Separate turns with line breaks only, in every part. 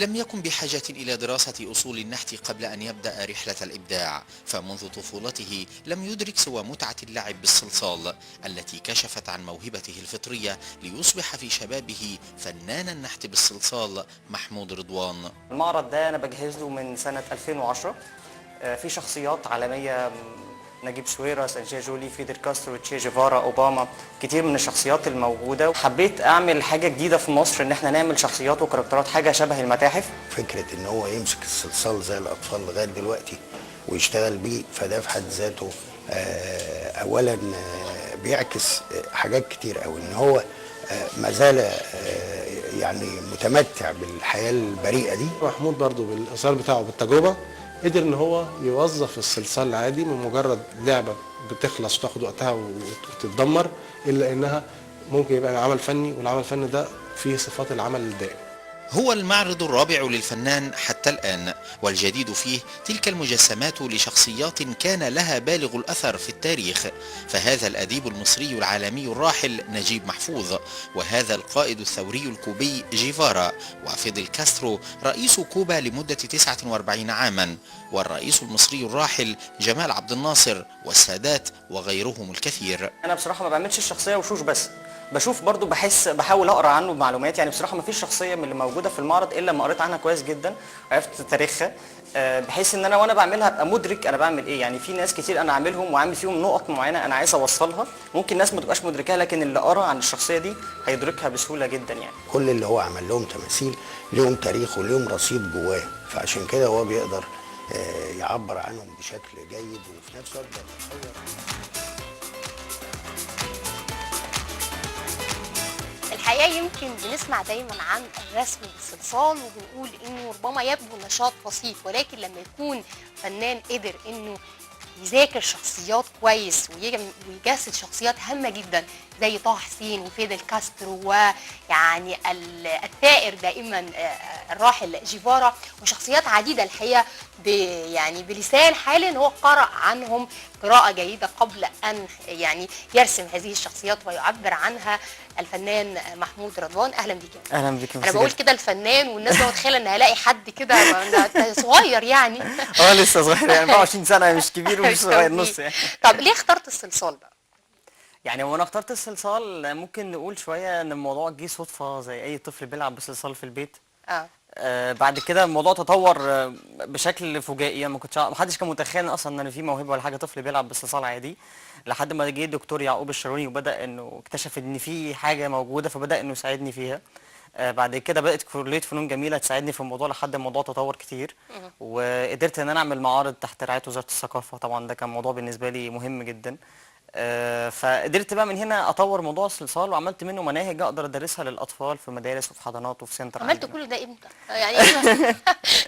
لم يكن بحاجة إلى دراسة أصول النحت قبل أن يبدأ رحلة الإبداع، فمنذ طفولته لم يدرك سوى متعة اللعب بالصلصال التي كشفت عن موهبته الفطرية ليصبح في شبابه فنان النحت بالصلصال محمود رضوان.
المعرض ده أنا بجهز له من سنة 2010. في شخصيات عالمية، نجيب ساويرس، أنجيلا جولي، فيدل كاسترو، تشي جيفارا، أوباما، كتير من الشخصيات الموجودة. حبيت أعمل حاجة جديدة في مصر، إن احنا نعمل شخصيات وكاركترات حاجة شبه المتاحف.
فكرة إن هو يمسك الصلصال زي الأطفال لغاية دلوقتي ويشتغل بيه، فده في حد ذاته أولا بيعكس حاجات كتير أوي، إن هو ما زال يعني متمتع بالحياة البريئة دي.
محمود برضو بالإصرار بتاعه بالتجربة قدر إن هو يوظف الصلصال العادي من مجرد لعبة بتخلص وتاخد وقتها وتتدمر، إلا إنها ممكن يبقى عمل فني، والعمل الفني ده فيه صفات العمل الدائم.
هو المعرض الرابع للفنان حتى الآن، والجديد فيه تلك المجسمات لشخصيات كان لها بالغ الأثر في التاريخ، فهذا الأديب المصري العالمي الراحل نجيب محفوظ، وهذا القائد الثوري الكوبي جيفارا، وفيدل كاسترو رئيس كوبا لمدة 49 عاما، والرئيس المصري الراحل جمال عبد الناصر، والسادات وغيرهم الكثير.
أنا بصراحة ما بعملش الشخصية وشوش بس، بشوف برضو، بحاول اقرا عنه معلومات. يعني بصراحه ما فيش شخصيه من اللي موجوده في المعرض الا لما قريت عنها كويس جدا وعرفت تاريخها، بحيث ان انا وانا بعملها ابقى مدرك انا بعمل ايه. يعني في ناس كتير انا عاملهم وعامل فيهم نقط معينه انا عايز اوصلها، ممكن ناس ما تبقاش مدركاها، لكن اللي قرا عن الشخصيه دي هيدركها بسهوله جدا. يعني
كل اللي هو عمل لهم تماثيل ليهم تاريخ وليهم رصيد جواه، فعشان كده هو بيقدر يعبر عنهم بشكل جيد، وفي نفس الوقت بيتصور.
الحقيقة يمكن بنسمع دايما عن الرسم بالصلصال وبنقول انه ربما يبدو نشاط بسيط، ولكن لما يكون فنان قدر انه يذاكر شخصيات كويس ويجسد شخصيات هامة جدا زي طه حسين وفيدل كاسترو، ويعني الثائر دائما الراحل جيفارا، وشخصيات عديدة الحقيقة يعني بلسان حال ان هو قرأ عنهم قراءة جيدة قبل ان يعني يرسم هذه الشخصيات ويعبر عنها الفنان محمود رضوان. اهلا بيك.
اهلا بيك.
انا بقول كده الفنان والناس بقى متخيله ان هلاقي حد كده صغير يعني.
لسه صغير، يعني 24 سنه، مش كبير ومش صغير نص يعني.
طب ليه اخترت الصلصال بقى؟
يعني وانا اخترت الصلصال ممكن نقول شويه ان الموضوع جه صدفه زي اي طفل بيلعب بصلصال في البيت. بعد كده الموضوع تطور بشكل فجائي. يعني ما حدش كان متخيل اصلا ان انا في موهبه ولا حاجه، طفل بيلعب بالصلصال عادي، لحد ما جه الدكتور يعقوب الشروني وبدا انه اكتشف ان في حاجه موجوده، فبدا انه يساعدني فيها. بعد كده بدات كليه فنون جميله تساعدني في الموضوع لحد الموضوع تطور كتير، وقدرت ان انا اعمل معارض تحت رعايه وزاره الثقافه. طبعا ده كان موضوع بالنسبه لي مهم جدا. فقدرت بقى من هنا اطور موضوع الصلصال، وعملت منه مناهج اقدر ادرسها للاطفال في مدارس وفي حضانات وفي سنتر.
عملت كل ده امتى؟ يعني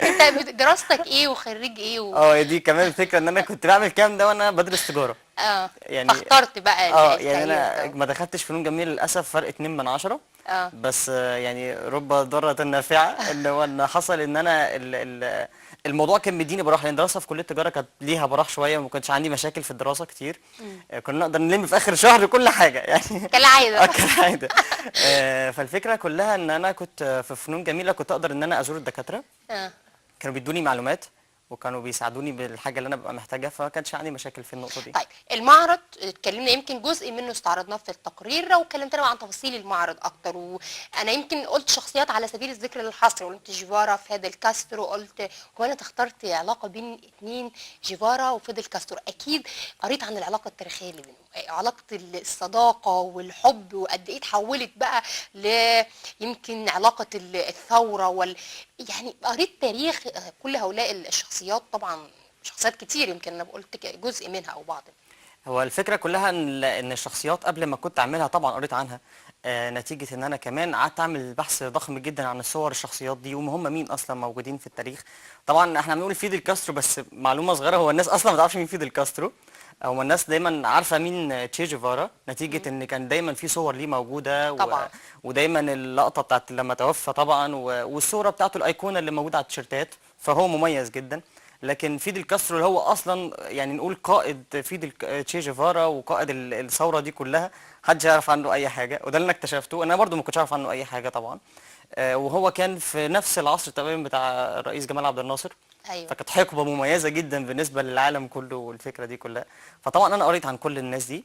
انت دراستك ايه وخريج ايه
دي كمان الفكره ان انا كنت بعمل الكلام ده وانا بدرس تجاره.
يعني فاخترت بقى
يعني انا ما دخلتش فنون جميله للاسف، فرق 2 من 10. بس يعني رب ضاره نافعه ان حصل ان انا الموضوع كان مديني براح، لان الدراسه في كليه التجاره كانت ليها براح شويه، وما كانش عندي مشاكل في الدراسه كتير. كنا نقدر نلم في اخر شهر كل حاجه يعني
كالعاده.
كالعاده. فالفكره كلها ان انا كنت في فنون جميله، كنت اقدر ان انا ازور الدكاتره. كانوا بيدوني معلومات وكانوا بيساعدوني بالحاجه اللي انا ببقى محتاجها، فما كانش عندي مشاكل في النقطه دي.
طيب المعرض اتكلمنا يمكن جزء منه استعرضناه في التقرير، واتكلمتنا عن تفاصيل المعرض اكتر، وانا يمكن قلت شخصيات على سبيل الذكر للحصر، قلت جيفارا، فيدل كاسترو، قلت هو انا اخترت علاقه بين اثنين جيفارا وفيدل كاسترو. اكيد قريت عن العلاقه التاريخيه اللي بينهم، علاقه الصداقه والحب، وقد ايه اتحولت بقى يمكن علاقه الثوره يعني قريت تاريخ كل هؤلاء الشخصيات، طبعا شخصيات كتير يمكن انا قلت جزء منها او بعض.
هو الفكره كلها ان الشخصيات قبل ما كنت اعملها طبعا قريت عنها، نتيجه ان انا كمان قعدت اعمل بحث ضخم جدا عن الصور الشخصيات دي وهم مين اصلا موجودين في التاريخ. طبعا احنا بنقول فيدل كاسترو، بس معلومه صغيره، هو الناس اصلا ما تعرفش مين فيدل كاسترو، هو الناس دايما عارفه مين تشي جيفارا، نتيجه ان كان دايما في صور ليه موجوده
طبعا.
ودايما اللقطه بتاعت لما توفى طبعا، والصوره بتاعته الايقونه اللي موجوده على التيشيرتات، فهو مميز جدا. لكن فيدل كاسترو اللي هو اصلا يعني نقول قائد تشي جيفارا وقائد الثوره دي كلها، محدش يعرف عنه اي حاجه، وده اللي انا اكتشفته. انا برضو ما كنتش اعرف عنه اي حاجه طبعا. وهو كان في نفس العصر تقريبا بتاع الرئيس جمال عبد الناصر.
ايوه.
فكانت حقبه مميزه جدا بالنسبه للعالم كله والفكره دي كلها. فطبعا انا قريت عن كل الناس دي.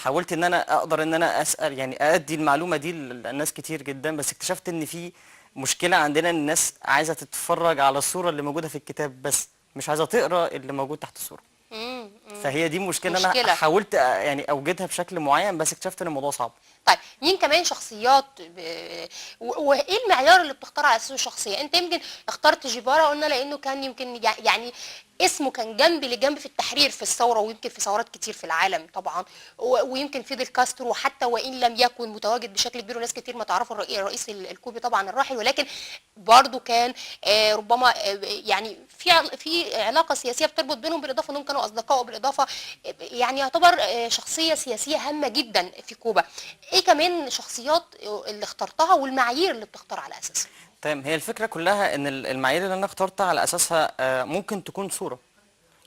حاولت ان انا اقدر ان انا اسال يعني ادي المعلومه دي للناس كتير جدا، بس اكتشفت ان في مشكله عندنا، ان الناس عايزه تتفرج على الصوره اللي موجوده في الكتاب بس، مش عايزه تقرا اللي موجود تحت الصوره. فهي دي مشكله انا حاولت يعني اوجدها بشكل معين، بس اكتشفت ان الموضوع صعب.
طيب مين كمان شخصيات وايه المعيار اللي بتختار على اساسه الشخصيه؟ انت يمكن اخترت جيفارا، قلنا لانه كان يمكن يعني اسمه كان جنب لجنب في التحرير في الثوره، ويمكن في ثورات كتير في العالم طبعا، ويمكن فيدل كاسترو حتى وان لم يكن متواجد بشكل كبير وناس كتير ما تعرفوا الرئيس الكوبي طبعا الراحل، ولكن برضه كان ربما يعني في علاقه سياسيه بتربط بينهم، بالاضافه انهم كانوا اصدقاء، وبالاضافه يعني يعتبر شخصيه سياسيه هامه جدا في كوبا. ايه كمان شخصيات اللي اخترتها والمعايير اللي بتختار على اساسها؟
تمام. هي الفكره كلها ان المعايير اللي انا اخترتها على اساسها ممكن تكون صوره.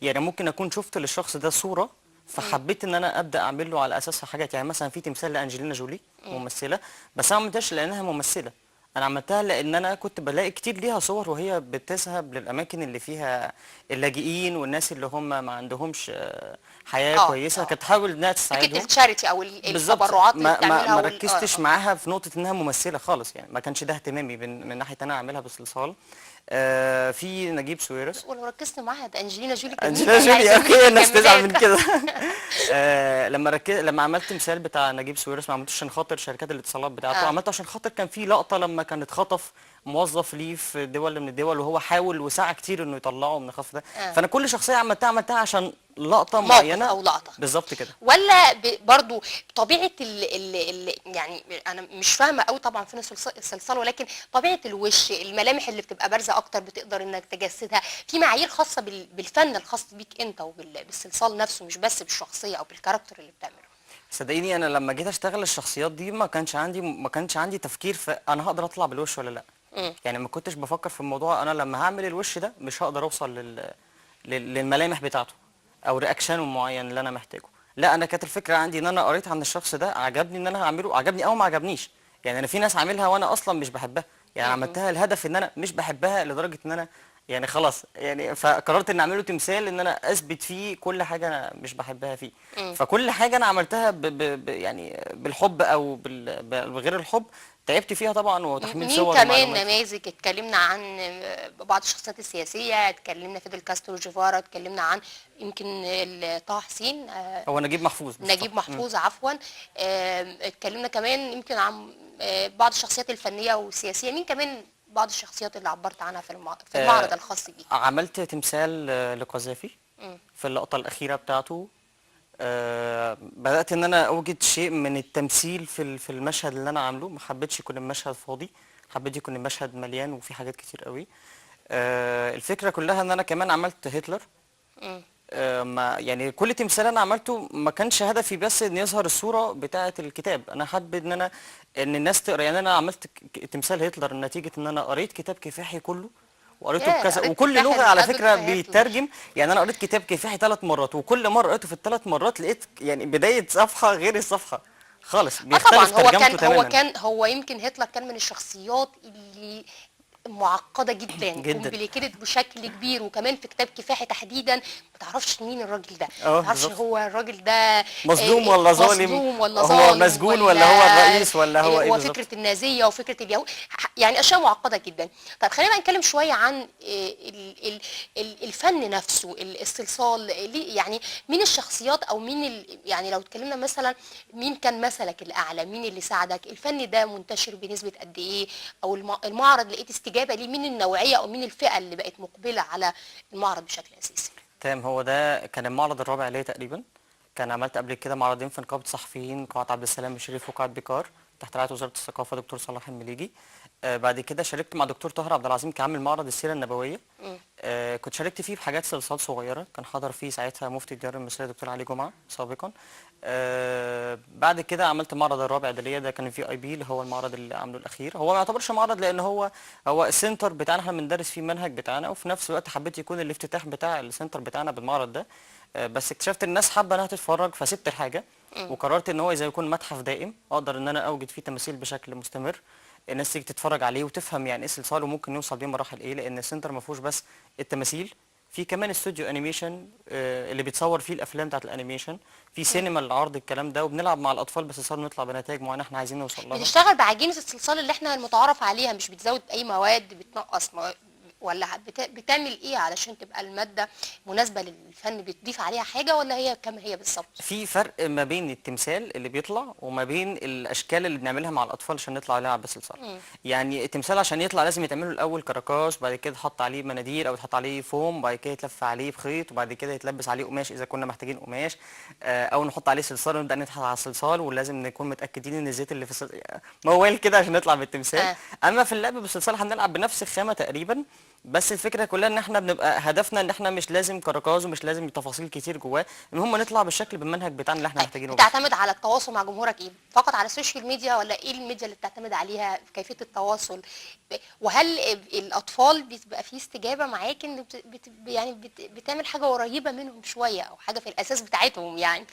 يعني ممكن اكون شفت للشخص ده صوره، فحبيت ان انا ابدا اعمل له على اساسها حاجات. يعني مثلا في تمثال لانجلينا جولي ممثله، بس انا ما عملتهاش لانها ممثله، انا عملتها لان انا كنت بلاقي كتير ليها صور وهي بتذهب للاماكن اللي فيها اللاجئين والناس اللي هم ما عندهمش حياه كويسه، كانت تحاول انها تساعدهم.
فكره التشاريتي او التبرعات اللي بتعملها.
ما ركزتش معاها في نقطه انها ممثله خالص، يعني ما كانش ده اهتمامي من ناحيه انا اعملها بصلصال. في نجيب ساويرس.
ولو ركزت معاها ده انجلينا جولي.
انجلينا جولي اوكي، الناس تزعل من كده. لما عملت مثال بتاع نجيب ساويرس، ما عملتوش عشان خاطر شركات الاتصالات بتاعته، عملته عشان خاطر كان في لقطه لما كان اتخطف موظف ليه في دول من الدول، وهو حاول وسعى كتير انه يطلعه من الخطف ده. فانا كل شخصيه عملتها عشان لقطه معينه
او لقطه
بالظبط كده.
ولا برضو طبيعه يعني انا مش فاهمه قوي طبعا فين الصلصال، ولكن طبيعه الوش، الملامح اللي بتبقى بارزه اكتر بتقدر انك تجسدها في معايير خاصه بالفن الخاص بيك انت وبالصلصال نفسه، مش بس بالشخصيه او بالكاركتر اللي بتعمله.
صدقيني انا لما جيت اشتغل الشخصيات دي ما كانش عندي تفكير في انا هقدر اطلع بالوش ولا لا. يعني ما كنتش بفكر في الموضوع انا لما هعمل الوش ده مش هقدر اوصل للملامح بتاعته او رياكشنه معين اللي انا محتاجه. لا، انا كانت الفكره عندي ان انا قريت عن الشخص ده، عجبني ان انا هعمله، عجبني او ما عجبنيش. يعني انا في ناس عاملها وانا اصلا مش بحبها، يعني عملتها الهدف ان انا مش بحبها لدرجه ان انا يعني خلاص، يعني فقررت ان اعمله تمثال ان انا اثبت فيه كل حاجه انا مش بحبها فيه. فكل حاجه انا عملتها يعني بالحب او بغير الحب، تعبت فيها طبعا وتحميل صور
مين كمان نماذج؟ اتكلمنا عن بعض الشخصيات السياسيه، اتكلمنا فيدل كاسترو جيفارا، اتكلمنا عن يمكن طه حسين،
هو نجيب محفوظ.
نجيب محفوظ عفوا. اتكلمنا كمان يمكن عن بعض الشخصيات الفنيه والسياسيه. مين كمان بعض الشخصيات اللي عبرت عنها في المعرض الخاص بيك؟
عملت تمثال لقذافي في اللقطه الاخيره بتاعته. بدأت ان انا اوجد شيء من التمثيل في المشهد اللي انا عامله، ما حبيتش يكون المشهد فاضي، حبيت يكون المشهد مليان وفي حاجات كتير قوي. الفكرة كلها ان انا كمان عملت هتلر. ما يعني كل تمثال انا عملته ما كانش هدفي بس ان يظهر الصورة بتاعة الكتاب، انا حابب ان الناس تقرا. يعني انا عملت تمثال هتلر نتيجة ان انا قريت كتاب كفاحي كله وقريته بكذا، وكل لغه على فكره بيترجم. يعني انا قريت كتاب كفاحي 3 مرات، وكل مره قريته في ال3 مرات لقيت يعني بدايه صفحه غير الصفحه خالص، بيختلف ترجمته تماما.
هو يمكن هتلر كان من الشخصيات اللي معقده جدا كومبليكيتد بشكل كبير، وكمان في كتاب كفاحي تحديدا ما تعرفش مين الراجل ده، ما تعرفش هو الراجل ده
مظلوم ولا ظالم، هو مسجون ولا هو الرئيس ولا هو ايه بالظبط.
فكره النازيه وفكره اليهود، يعني اشياء معقده جدا. طب خلينا بقى نتكلم شويه عن الفن نفسه، الصلصال. يعني مين الشخصيات او مين يعني لو اتكلمنا مثلا مين كان مثلك الاعلى، مين اللي ساعدك؟ الفن ده منتشر بنسبه قد ايه؟ او المعرض لقيت استجابه ليه؟ مين النوعيه او مين الفئه اللي بقت مقبله على المعرض بشكل اساسي؟
تمام. هو ده كان المعرض الرابع ليا تقريبا. كان عملت قبل كده معرضين في نقابه الصحفيين، قاعه عبد السلام الشريف وقاعه بيكار تحت رعايه وزاره الثقافه دكتور صلاح المليجي. بعد كده شاركت مع دكتور طاهر عبد العظيم كعامل معرض السيره النبويه. كنت شاركت فيه بحاجات صلصال صغيره، كان حضر فيه ساعتها مفتي الديار المصريه دكتور علي جمعه سابقا. بعد كده عملت معرض الرابع ده ليا، ده كان في اي بي اللي هو المعرض اللي عامله الاخير. هو ما يعتبرش معرض لان هو السنتر بتاعنا، احنا بندرس فيه المنهج بتاعنا، وفي نفس الوقت حبيت يكون الافتتاح بتاع السنتر بتاعنا بالمعرض ده. بس اكتشفت الناس حابه انها تتفرج فسبت الحاجه، وقررت ان هو اذا يكون متحف دائم اقدر ان انا اوجد فيه تماثيل بشكل مستمر. الناس تيجي تتفرج عليه وتفهم يعني ايه صلصال وممكن يوصل بيه مراحل ايه، لان السنتر ما فيهوش بس التماثيل، في كمان استوديو انيميشن اللي بيتصور فيه الافلام بتاعت الانيميشن، في سينما للعرض الكلام ده، وبنلعب مع الاطفال بس صار نطلع بنتائج معينه احنا عايزين نوصل لها.
بتشتغل بعجينه الصلصال اللي احنا المتعارف عليها، مش بتزود اي مواد بتنقص ولا بتعمل ايه علشان تبقى الماده مناسبه للفن؟ بتضيف عليها حاجه ولا هي كما هي بالظبط؟
في فرق ما بين التمثال اللي بيطلع وما بين الاشكال اللي بنعملها مع الاطفال عشان نطلع نلعب بالصلصال. يعني التمثال عشان يطلع لازم يتعمل له الاول كراكاش، بعد كده تحط عليه مناديل او تحط عليه فوم، بعد كده يتلف عليه بخيط، وبعد كده يتلبس عليه قماش اذا كنا محتاجين قماش، او نحط عليه صلصال ونبدا نضحك على الصلصال، ولازم نكون متاكدين ان الزيت اللي في الصلصال موال كده عشان نطلع بالتمثال. اما في اللعب بالصلصال هنلعب بنفس الخامه تقريبا، بس الفكره كلها ان احنا بنبقى هدفنا ان احنا مش لازم كركاز ومش لازم تفاصيل كتير جواه، المهم نطلع بالشكل بالمنهج بتاعنا اللي احنا محتاجينه.
بتعتمد على التواصل مع جمهورك ايه؟ فقط على السوشيال ميديا ولا ايه الميديا اللي بتعتمد عليها في كيفيه التواصل؟ وهل الاطفال بيبقى في استجابه معاك ان بتعمل حاجه قريبه منهم شويه او حاجه في الاساس بتاعتهم يعني؟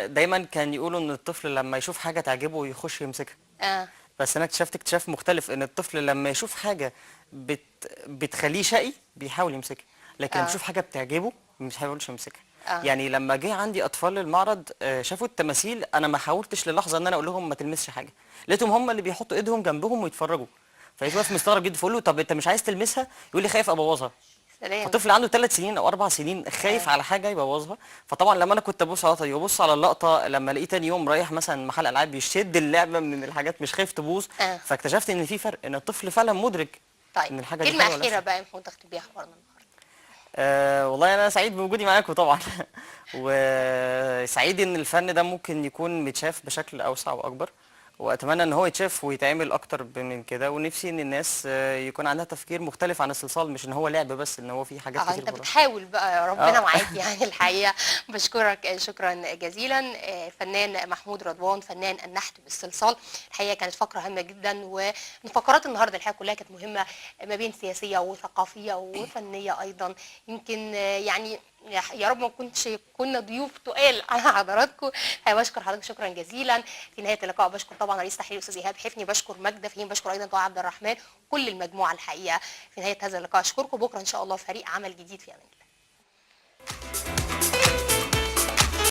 دايما كان يقولوا ان الطفل لما يشوف حاجه تعجبه يخش يمسكها.
اه
بس انا اكتشفت اكتشاف مختلف، ان الطفل لما يشوف حاجه بتخليه شقي بيحاول يمسكها، لكن لما يشوف حاجه بتعجبه مش هيقولش يمسكها. يعني لما جه عندي اطفال المعرض شافوا التماثيل، انا ما حاولتش للحظه ان انا اقول لهم ما تلمسش حاجه، لقيتهم هم اللي بيحطوا ايدهم جنبهم ويتفرجوا، فلقيت واقف مستغرب جدا، فاقول له طب انت مش عايز تلمسها؟ يقول لي خايف ابوظها.
سلام.
فطفل عنده 3 سنين او 4 سنين خايف على حاجه يبوظها. فطبعا لما انا كنت ابص على اللقطه دي وابص على اللقطه لما الاقيه تاني يوم رايح مثلا محل العاب يشد اللعبه من الحاجات مش خايف تبوظ، فاكتشفت ان في فرق، ان الطفل فعلا مدرك ان الحاجه دي
كلمه
حلوه.
اخيره بقى محمود تختم بيها اخبارنا
والله انا سعيد بوجودي معاكم طبعا وسعيد ان الفن ده ممكن يكون متشاف بشكل اوسع واكبر، واتمنى ان هو يتشاف ويتعمل اكتر من كده، ونفسي ان الناس يكون عندها تفكير مختلف عن الصلصال، مش ان هو لعب بس، ان هو في حاجات كتير
انت بتحاول بقى، ربنا معاك يعني الحقيقه. بشكرك شكرا جزيلا الفنان محمود رضوان، فنان النحت بالصلصال. الحقيقه كانت فقره هامه جدا، ومن فقرات النهارده الحقيقه كلها كانت مهمه، ما بين سياسيه وثقافيه وفنيه ايضا. يمكن يعني يا رب ما كنا ضيوف تقال على حضراتكم. بشكر حضرتك شكرا جزيلا. في نهايه اللقاء بشكر طبعا رئيس تحرير الاستاذ ايهاب حفني، بشكر ماجده فهيم، بشكر ايضا طه عبد الرحمن، كل المجموعه الحقيقه. في نهايه هذا اللقاء اشكركم، بكره ان شاء الله فريق عمل جديد في امان الله.